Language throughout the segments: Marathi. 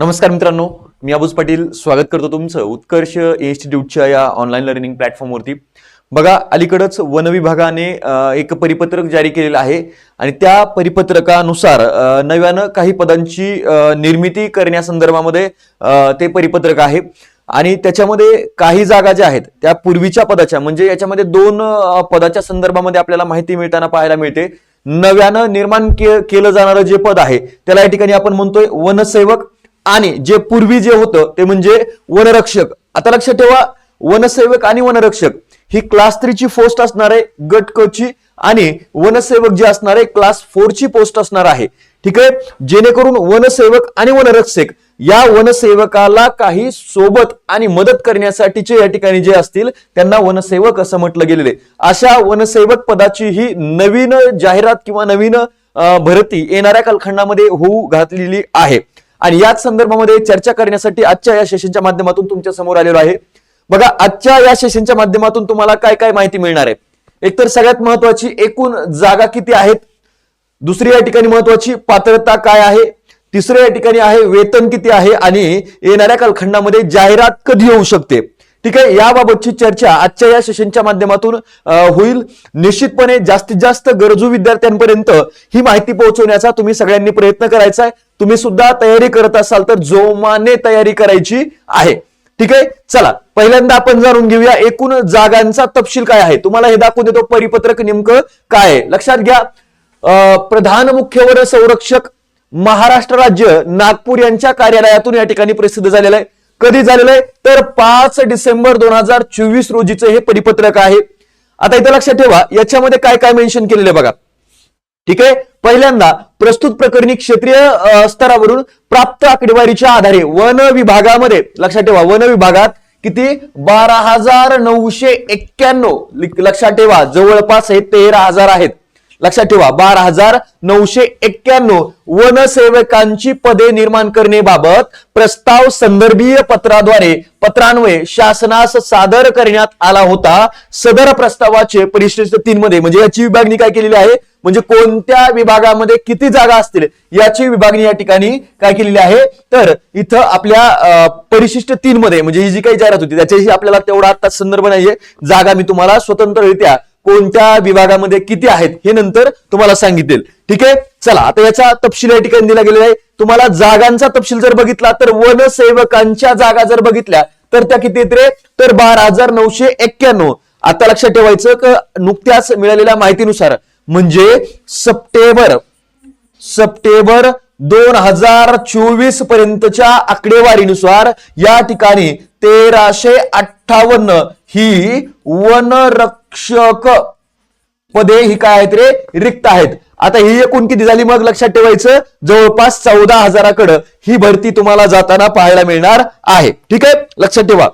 नमस्कार मित्रांनो, मी अबूज पाटील स्वागत करतो तुमचं उत्कर्ष इन्स्टिट्यूटच्या या ऑनलाईन लर्निंग प्लॅटफॉर्मवरती। बघा, अलीकडच वन विभागाने एक परिपत्रक जारी केलेलं आहे आणि त्या परिपत्रकानुसार नव्यानं काही पदांची निर्मिती करण्यासंदर्भामध्ये ते परिपत्रक आहे आणि त्याच्यामध्ये काही जागा ज्या आहेत त्या पूर्वीच्या पदाच्या म्हणजे याच्यामध्ये दोन पदाच्या संदर्भामध्ये आपल्याला माहिती मिळताना पाहायला मिळते। नव्यानं निर्माण केलं जाणारं जे पद आहे त्याला या ठिकाणी आपण म्हणतोय वनसेवक आणि जे पूर्वी जे होतं ते म्हणजे वनरक्षक। आता लक्षात ठेवा, वनसेवक आणि वनरक्षक ही क्लास 3 ची पोस्ट असणार आहे गट क ची आणि वनसेवक जे असणार आहे क्लास 4 ची पोस्ट असणार आहे। ठीक आहे, जेणेकरून वनसेवक आणि वनरक्षक या वनसेवकाला काही सोबत आणि मदत करण्यासाठीचे या ठिकाणी जे असतील त्यांना वनसेवक असं म्हटलं गेलेलं आहे। अशा वनसेवक पदाची ही नवीन जाहिरात किंवा नवीन भरती येणाऱ्या कालखंडामध्ये होऊ घातलेली आहे आणि याच संदर्भामध्ये चर्चा करण्यासाठी आजच्या या सेशनच्या माध्यमातून तुमच्या समोर आलेलो आहे। बघा, आजच्या या सेशनच्या माध्यमातून तुम्हाला काय काय माहिती मिळणार आहे। एकतर सगळ्यात महत्वाची एकूण जागा किती आहेत, दुसरी या ठिकाणी महत्वाची पात्रता काय आहे, तिसरं या ठिकाणी आहे वेतन किती आहे आणि येणाऱ्या कालखंडामध्ये जाहिरात कधी होऊ शकते। ठीक आहे, याबाबतची चर्चा आजच्या या सेशनच्या माध्यमातून होईल। निश्चितपणे जास्तीत जास्त गरजू विद्यार्थ्यांपर्यंत ही माहिती पोहोचवण्याचा तुम्ही सगळ्यांनी प्रयत्न करायचा आहे। तुम्ही सुद्धा तयारी करत असाल तर जोमाने तयारी करायची आहे। ठीक आहे, चला पहिल्यांदा आपण जाणून घेऊया एकूण जागांचा तपशील काय आहे। तुम्हाला हे दाखवून देतो परिपत्रक नेमकं काय आहे। लक्षात घ्या, प्रधान मुख्य वन संरक्षक महाराष्ट्र राज्य नागपूर यांच्या कार्यालयातून या ठिकाणी प्रसिद्ध झालेलं आहे। कधी झालेलं आहे तर 5 डिसेंबर 2024 रोजीचं हे परिपत्रक आहे। आता इथे लक्षात ठेवा याच्यामध्ये काय काय मेन्शन केलेलं आहे बघा। ठीक आहे, पहिल्यांदा प्रस्तुत प्रकरणी क्षेत्रीय स्तरावरून प्राप्त आकडेवारीच्या आधारे वन विभागामध्ये लक्षात ठेवा वन विभागात किती 12,991 लक्षात ठेवा जवळपास हे 13,000 आहेत। लक्षात ठेवा 12,991 वनसेवकांची पदे निर्माण करण्याबाबत प्रस्ताव संदर्भीय पत्रान्वये शासनास सादर करण्यात आला होता। सदर प्रस्तावाचे परिशिष्ट 3 मध्ये म्हणजे याची विभागणी काय केलेली आहे, म्हणजे कोणत्या विभागामध्ये किती जागा असतील याची विभागणी या ठिकाणी काय केलेली आहे। तर इथं आपल्या परिशिष्ट 3 मध्ये म्हणजे ही जी काही जाहिरात होती त्याच्याशी आपल्याला तेवढा आता संदर्भ नाहीये। जागा मी तुम्हाला स्वतंत्ररित्या कोणत्या विभागामध्ये किती आहेत हे नंतर तुम्हाला सांगितले। ठीक आहे, चला आता याचा तपशील या ठिकाणी दिला गेलेला आहे। तुम्हाला जागांचा तपशील जर बघितला तर वनसेवकांच्या जागा जर बघितल्या तर त्या किती येते तर 12,991। आता लक्षात ठेवायचं की नुकत्याच मिळालेल्या माहितीनुसार म्हणजे सप्टेंबर 2024 पर्यंतच्या आकडेवारीनुसार या ठिकाणी 1358 ही वनरक्षक पदे ही काय आहेत रे रिक्त आहेत। आता ही एकूण किती झाली मग लक्षात ठेवायचं जवळपास 14,000कडे ही भरती तुम्हाला जाताना पाहायला मिळणार आहे। ठीक आहे, लक्षात ठेवा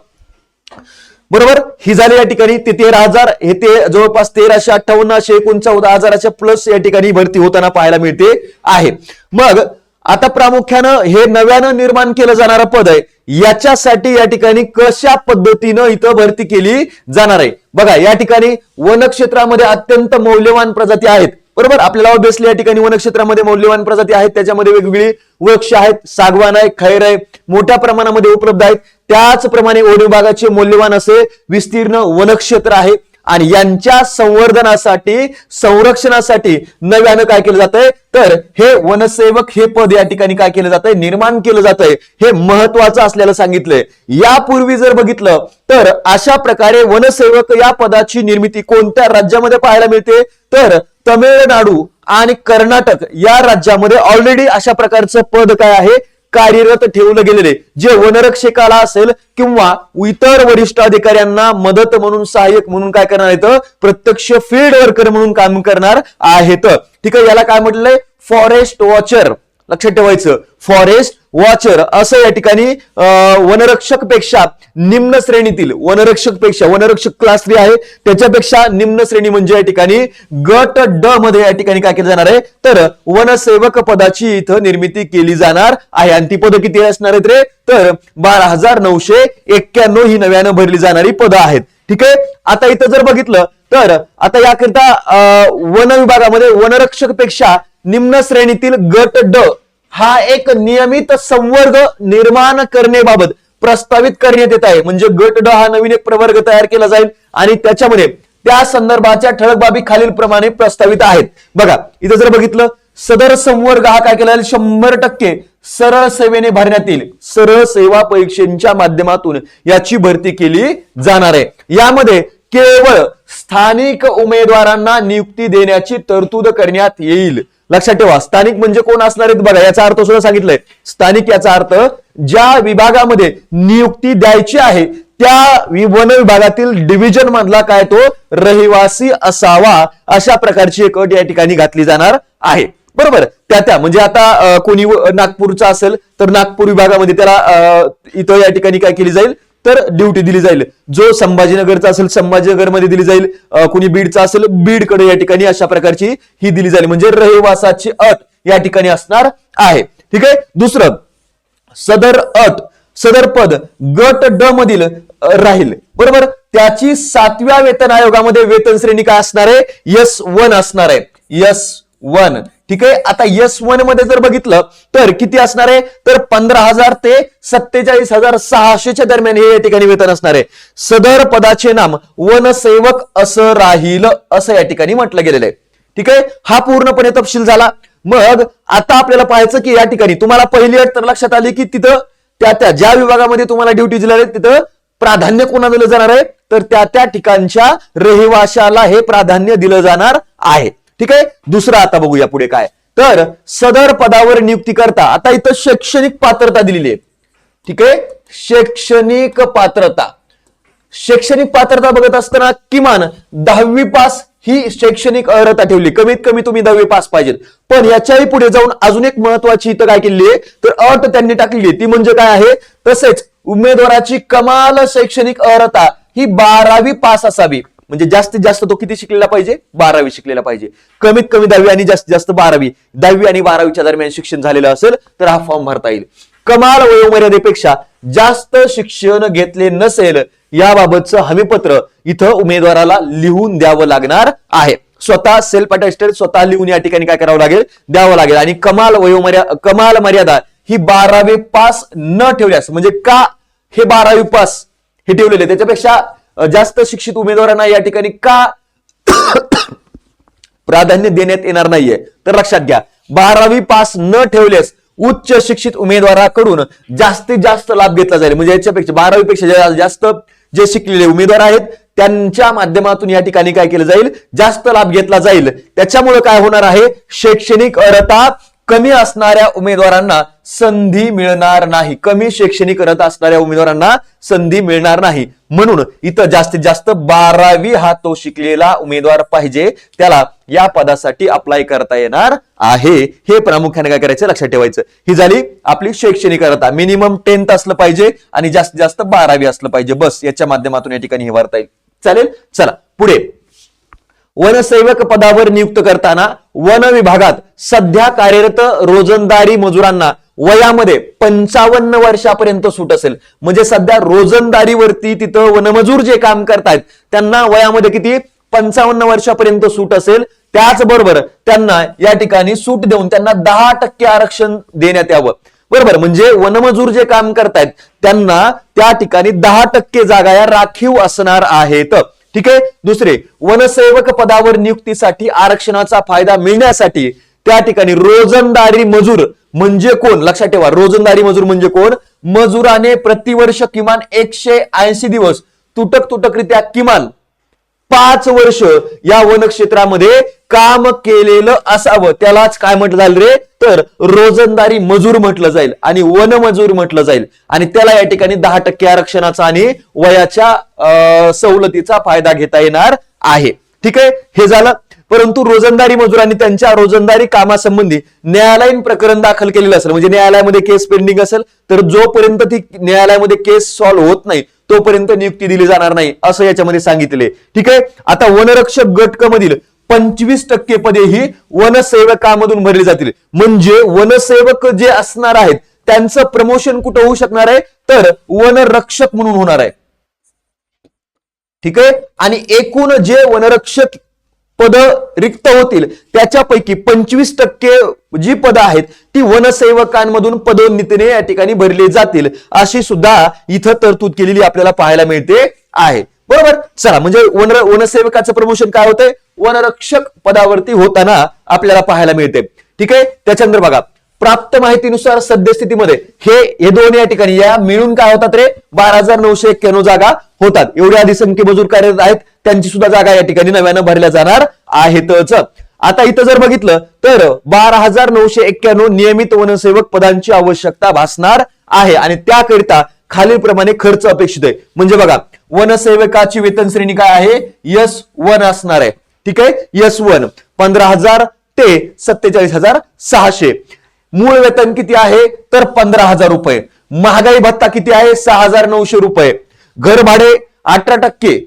बरोबर। ही झाली या ठिकाणी ते 13,000 हे ते जवळपास 1358 असे एकूण 14,000च्या प्लस या ठिकाणी भरती होताना पाहायला मिळते आहे। मग आता प्रामुख्यानं हे नव्यानं निर्माण केलं जाणारं पद आहे याच्यासाठी या ठिकाणी कशा पद्धतीनं इथं भरती केली जाणार आहे बघा। या ठिकाणी वनक्षेत्रामध्ये अत्यंत मौल्यवान प्रजाती आहेत बरोबर। आपल्याला ऑब्विसली या ठिकाणी वनक्षेत्रामध्ये मौल्यवान प्रजाती आहेत, त्याच्यामध्ये वेगवेगळी वृक्ष आहेत, सागवान आहे, खैर आहे, मोठ्या प्रमाणामध्ये उपलब्ध आहेत। त्याचप्रमाणे वन विभागाचे मौल्यवान असे विस्तीर्ण वनक्षेत्र आहे आणि यांच्या संवर्धनासाठी संरक्षणासाठी नव्यानं काय केलं जातंय तर हे वनसेवक हे पद या ठिकाणी काय केलं जातंय निर्माण केलं जातंय। हे महत्वाचं असल्याला सांगितलंय। यापूर्वी जर बघितलं तर अशा प्रकारे वनसेवक या पदाची निर्मिती कोणत्या राज्यामध्ये पाहायला मिळते तर तमिळनाडू आणि कर्नाटक या राज्यामध्ये ऑलरेडी अशा प्रकारचं पद काय आहे कार्यरत ठेवलं गेलेले, जे वनरक्षकाला असेल किंवा इतर वरिष्ठ अधिकाऱ्यांना मदत म्हणून सहाय्यक म्हणून काय करणार आहेत प्रत्यक्ष फील्ड वर्कर म्हणून काम करणार आहेत। ठीक आहे, याला काय म्हटलंय फॉरेस्ट वॉचर। लक्षात ठेवायचं फॉरेस्ट वॉचर असं या ठिकाणी वनरक्षक पेक्षा निम्न श्रेणीतील वनरक्षक क्लास 3 आहे त्याच्यापेक्षा निम्न श्रेणी म्हणजे या ठिकाणी गट ड मध्ये या ठिकाणी काय केलं जाणार आहे तर वनसेवक पदाची इथं निर्मिती केली जाणार आहे आणि ती पदं किती असणार आहेत रे तर 12,991 ही नव्यानं भरली जाणारी पदं आहेत। ठीक आहे, आता इथं जर बघितलं तर आता याकरिता वन विभागामध्ये वनरक्षक पेक्षा निम्न श्रेणीतील गट ड हा एक नियमित संवर्ग निर्माण करण्याबाबत प्रस्तावित करण्यात येत आहे. म्हणजे गट ड हा नवीन एक प्रवर्ग तयार केला जाईल आणि त्याच्यामध्ये त्या संदर्भाच्या ठळक बाबी खालील प्रमाणे प्रस्तावित आहेत. बघा इथं जर बघितलं, सदर संवर्ग हा काय केला जाईल, 100% सरळ सेवेने भरण्यात येईल. सरळ सेवा परीक्षेच्या माध्यमातून याची भरती केली जाणार आहे. यामध्ये केवळ स्थानिक उमेदवारांना नियुक्ती देण्याची तरतूद करण्यात येईल. लक्षात ठेवा, स्थानिक म्हणजे कोण असणार आहेत बघा, याचा अर्थ सुद्धा सांगितलंय. स्थानिक याचा अर्थ ज्या विभागामध्ये नियुक्ती द्यायची आहे त्या वन विभागातील डिव्हिजन मधला काय तो रहिवासी असावा, अशा प्रकारची एक अट या ठिकाणी घातली जाणार आहे. बरोबर, त्या म्हणजे आता कोणी नागपूरचा असेल तर नागपूर विभागामध्ये त्याला इथं या ठिकाणी काय केली जाईल तर ड्युटी दिली जाईल. जो संभाजीनगरचा असेल संभाजीनगरमध्ये दिली जाईल, कोणी बीडचा असेल बीडकडे या ठिकाणी अशा प्रकारची ही दिली जाईल. म्हणजे रहिवासाची अट या ठिकाणी असणार आहे. ठीक आहे. दुसरं, सदर अट सदर पद गट ड मधील राहील. बरोबर, त्याची 7व्या वेतन आयोगामध्ये वेतन श्रेणी काय असणार आहे, S1 असणार आहे. S1. ठीक आहे. आता S1 मध्ये जर बघितलं तर किती असणार आहे तर 15,000 ते 47,600 दरम्यान हे या ठिकाणी वेतन असणार आहे. सदर पदाचे नाम वनसेवक असं राहील असं या ठिकाणी म्हटलं गेलेलं आहे. ठीक आहे. हा पूर्णपणे तपशील झाला. मग आता आपल्याला पाहायचं की या ठिकाणी तुम्हाला पहिली अट तर लक्षात आली की तिथं त्या ज्या विभागामध्ये तुम्हाला ड्युटी दिली आहे तिथं प्राधान्य कोणाला दिलं जाणार आहे तर त्या ठिकाणच्या रहिवाशाला हे प्राधान्य दिलं जाणार आहे. ठीक आहे. दुसरं आता बघूया पुढे काय तर सदर पदावर नियुक्ती करता आता इथं शैक्षणिक पात्रता दिलेली आहे. ठीक आहे. शैक्षणिक पात्रता बघत असताना किमान 10वी पास ही शैक्षणिक अर्हता ठेवली. कमीत कमी तुम्ही 10वी पास पाहिजेत. पण याच्याही पुढे जाऊन अजून एक महत्वाची इथं काय केली आहे तर अट त्यांनी टाकली आहे. ती म्हणजे काय आहे, तसेच उमेदवाराची कमाल शैक्षणिक अर्हता ही 12वी पास असावी. म्हणजे जास्तीत जास्त तो किती शिकलेला पाहिजे, 12वी शिकलेला पाहिजे. कमीत कमी 10वी आणि जास्तीत जास्त 12वी. 10वी आणि 12वीच्या दरम्यान शिक्षण झालेलं असेल तर हा फॉर्म भरता येईल. कमाल वयोमर्यादेपेक्षा जास्त शिक्षण घेतले नसेल याबाबतचं हमीपत्र इथं उमेदवाराला लिहून द्यावं लागणार आहे. स्वतः सेल्फ अटेस्टेड स्वतः लिहून या ठिकाणी काय करावं लागेल, द्यावं लागेल. आणि कमाल मर्यादा ही 12वी पास न ठेवल्यास, म्हणजे का हे 12वी पास हे ठेवलेले त्याच्यापेक्षा जास्त शिक्षित उमेदवारांना या ठिकाणी का प्राधान्य देण्यात येणार नाहीये तर लक्षात घ्या, 12वी पास न ठेवल्यास उच्च शिक्षित उमेदवाराकडून जास्तीत जास्त लाभ घेतला जाईल. म्हणजे याच्यापेक्षा 12वी पेक्षा जास्त जे शिकलेले उमेदवार आहेत त्यांच्या माध्यमातून या ठिकाणी काय केलं जाईल, जास्त लाभ घेतला जाईल. त्याच्यामुळे काय होणार आहे, शैक्षणिक अर्हता कमी असणाऱ्या उमेदवारांना संधी मिळणार नाही. कमी शैक्षणिक अर्हता असणाऱ्या उमेदवारांना संधी मिळणार नाही. म्हणून इथं जास्तीत जास्त 12वी हा तो शिकलेला उमेदवार पाहिजे, त्याला या पदासाठी अप्लाय करता येणार आहे. हे प्रामुख्याने काय करायचं लक्षात ठेवायचं. ही झाली आपली शैक्षणिक अर्हता. मिनिमम 10th असलं पाहिजे आणि जास्तीत जास्त 12वी असलं पाहिजे. बस याच्या माध्यमातून या ठिकाणी हे भरता येईल. चालेल. चला पुढे, वनसेवक पदावर नियुक्त करताना वन विभागात सध्या कार्यरत रोजंदारी मजुरांना वयामध्ये 55 वर्षापर्यंत सूट असेल. म्हणजे सध्या रोजंदारीवरती तिथं वनमजूर जे काम करतायत त्यांना वयामध्ये किती 55 वर्षापर्यंत सूट असेल. त्याचबरोबर त्यांना या ठिकाणी सूट देऊन त्यांना 10% आरक्षण देण्यात यावं. बरोबर, म्हणजे वनमजूर जे काम करतायत त्यांना त्या ठिकाणी 10% जागा या राखीव असणार आहेत. ठीक आहे. दुसरे, वनसेवक पदावर नियुक्तीसाठी आरक्षणाचा फायदा मिळण्यासाठी त्या ठिकाणी रोजंदारी मजूर म्हणजे कोण लक्षात ठेवा. रोजंदारी मजूर म्हणजे कोण, मजुराने प्रतिवर्ष किमान 180 दिवस तुटकरित्या किमान 5 वर्ष या वनक्षेत्रामध्ये काम केलेलं असावं. त्यालाच काय म्हटलं जाईल रे तर रोजंदारी मजूर म्हटलं जाईल आणि वनमजूर म्हटलं जाईल. आणि त्याला या ठिकाणी 10% आरक्षणाचा आणि वयाच्या सवलतीचा फायदा घेता येणार आहे. ठीक आहे. हे झालं. परंतु रोजंदारी मजुरांनी त्यांच्या रोजंदारी कामासंबंधी न्यायालयीन प्रकरण दाखल केलेलं असेल, म्हणजे न्यायालयामध्ये केस पेंडिंग असेल तर जोपर्यंत ती न्यायालयामध्ये केस सॉल्व्ह होत नाही तोपर्यंत नियुक्ती दिली जाणार नाही असं याच्यामध्ये सांगितले. ठीक आहे. आता वनरक्षक गट क मधील 25% पदे ही वनसेवकामधून भरली जातील. म्हणजे वनसेवक जे असणार आहेत त्यांचं प्रमोशन कुठं होऊ शकणार आहे तर वनरक्षक म्हणून होणार आहे. ठीक आहे. आणि एकूण जे वनरक्षक पद रिक्त होतील त्याच्यापैकी 25% जी पदं आहेत ती वनसेवकांमधून पदोन्नतीने या ठिकाणी भरली जातील अशी सुद्धा इथं तरतूद केलेली आपल्याला पाहायला मिळते आहे. बरोबर. चला, म्हणजे वनसेवकाचं प्रमोशन काय होतंय, वनरक्षक पदावरती होताना आपल्याला पाहायला मिळते. ठीक आहे. त्याच्यानंतर बघा, प्राप्त माहितीनुसार सद्यस्थितीमध्ये हे दोन या ठिकाणी या मिळून काय होतात रे, 12,991 जागा होतात. एवढे आधी संख्य मजूर कार्यरत आहेत त्यांची सुद्धा जागा या ठिकाणी नव्यानं भरल्या जाणार आहेतच. आता इथं जर बघितलं तर 12,991 नियमित वनसेवक पदांची आवश्यकता भासणार आहे आणि त्याकरिता खालीलप्रमाणे खर्च अपेक्षित आहे. म्हणजे बघा, वनसेवकाची वेतन श्रेणी काय आहे, S1 असणार आहे. ठीक आहे. S1 15,000 ते 47,600. मूळ वेतन किती आहे तर 15,000 रुपये. महागाई भत्ता किती आहे 6,900 रुपये. घर भाडे 18%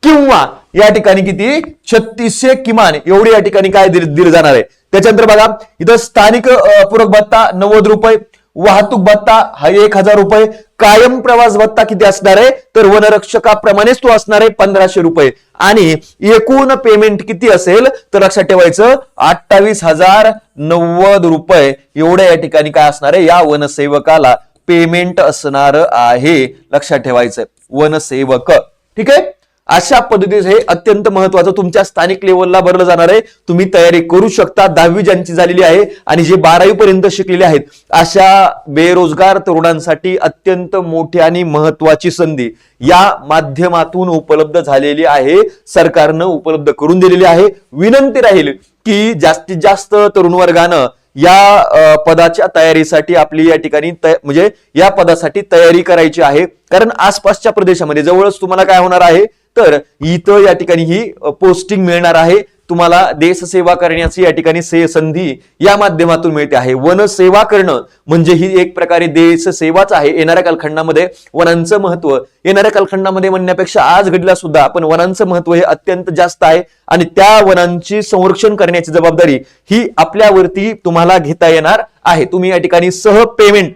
किंवा या ठिकाणी किती 3600 किमान एवढी या ठिकाणी काय दिलं जाणार आहे. त्याच्यानंतर बघा, इथं स्थानिक पूरक भत्ता 90 रुपये, वाहतूक भत्ता हा 1,000 रुपये, कायम प्रवास भत्ता किती असणार आहे तर वनरक्षकाप्रमाणेच तो असणार आहे 1,500 रुपये आणि एकूण पेमेंट किती असेल तर लक्षात ठेवायचं 28,090 रुपये एवढ्या या ठिकाणी काय असणार आहे, या वनसेवकाला पेमेंट असणार आहे. लक्षात ठेवायचं वनसेवक. ठीक आहे. अशा पद्धतीने हे अत्यंत महत्वाचं तुमच्या स्थानिक लेवलला भरलं जाणार आहे. तुम्ही तयारी करू शकता. 10वी ज्यांची झालेली आहे आणि जे 12वी पर्यंत शिकलेले आहेत अशा बेरोजगार तरुणांसाठी अत्यंत मोठी आणि महत्वाची संधी या माध्यमातून उपलब्ध झालेली आहे. सरकारनं उपलब्ध करून दिलेली आहे. विनंती राहील की जास्तीत जास्त तरुण वर्गानं या पदाच्या तयारीसाठी आपली या ठिकाणी म्हणजे या पदासाठी तयारी करायची आहे. कारण आसपासच्या प्रदेशामध्ये जवळच तुम्हाला काय होणार आहे तर इथं या ठिकाणी ही पोस्टिंग मिळणार आहे. तुम्हाला देशसेवा करण्याची या ठिकाणी संधी या माध्यमातून मिळते आहे. वनसेवा करणं म्हणजे ही एक प्रकारे देशसेवाच आहे. येणाऱ्या कालखंडामध्ये वनांचं महत्व, येणाऱ्या कालखंडामध्ये म्हणण्यापेक्षा आज घडला सुद्धा पण वनांचं महत्व हे अत्यंत जास्त आहे आणि त्या वनांची संरक्षण करण्याची जबाबदारी ही आपल्यावरती तुम्हाला घेता येणार आहे. तुम्ही या ठिकाणी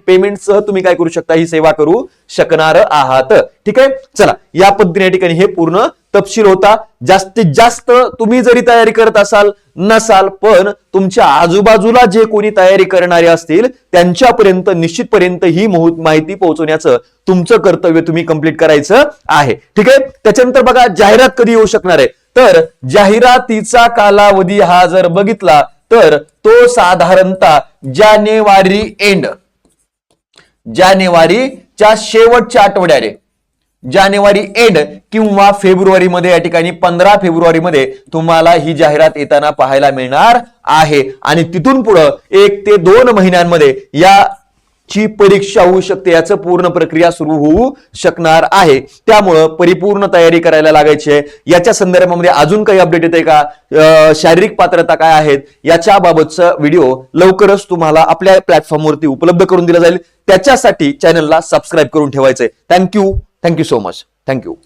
पेमेंट सह तुम्ही काय करू शकता, ही सेवा करू शकणार आहात. ठीक आहे. चला, या पद्धतीने या ठिकाणी हे पूर्ण तपशील होता. जास्तीत जास्त तुम्ही जरी तयारी करत असाल नसाल पण तुमच्या आजूबाजूला जे कोणी तयारी करणारे असतील त्यांच्यापर्यंत निश्चितपर्यंत ही माहिती पोहोचवण्याचं तुमचं कर्तव्य तुम्ही कंप्लीट करायचं आहे. ठीक आहे. त्याच्यानंतर बघा, जाहिरात कधी येऊ शकणार आहे तर जाहिरातीचा कालावधी हा जर बघितला तर तो साधारणतः जानेवारीच्या शेवटच्या आठवड्याने जानेवारी एंड किंवा फेब्रुवारी मध्ये या ठिकाणी 15 फेब्रुवारी मध्ये तुम्हाला ही जाहिरात येताना पाहायला मिळणार आहे आणि तिथून पुढे 1 ते 2 महिन्यांमध्ये याची परीक्षा होऊ शकते. याचं पूर्ण प्रक्रिया सुरू होऊ शकणार आहे. त्यामुळं परिपूर्ण तयारी करायला लागायची आहे. याच्या संदर्भामध्ये अजून काही अपडेट येते का, शारीरिक पात्रता काय आहेत याच्या बाबतचा व्हिडिओ लवकरच तुम्हाला आपल्या प्लॅटफॉर्मवरती उपलब्ध करून दिला जाईल. त्याच्यासाठी चॅनलला सबस्क्राईब करून ठेवायचंय. Thank you so much. Thank you.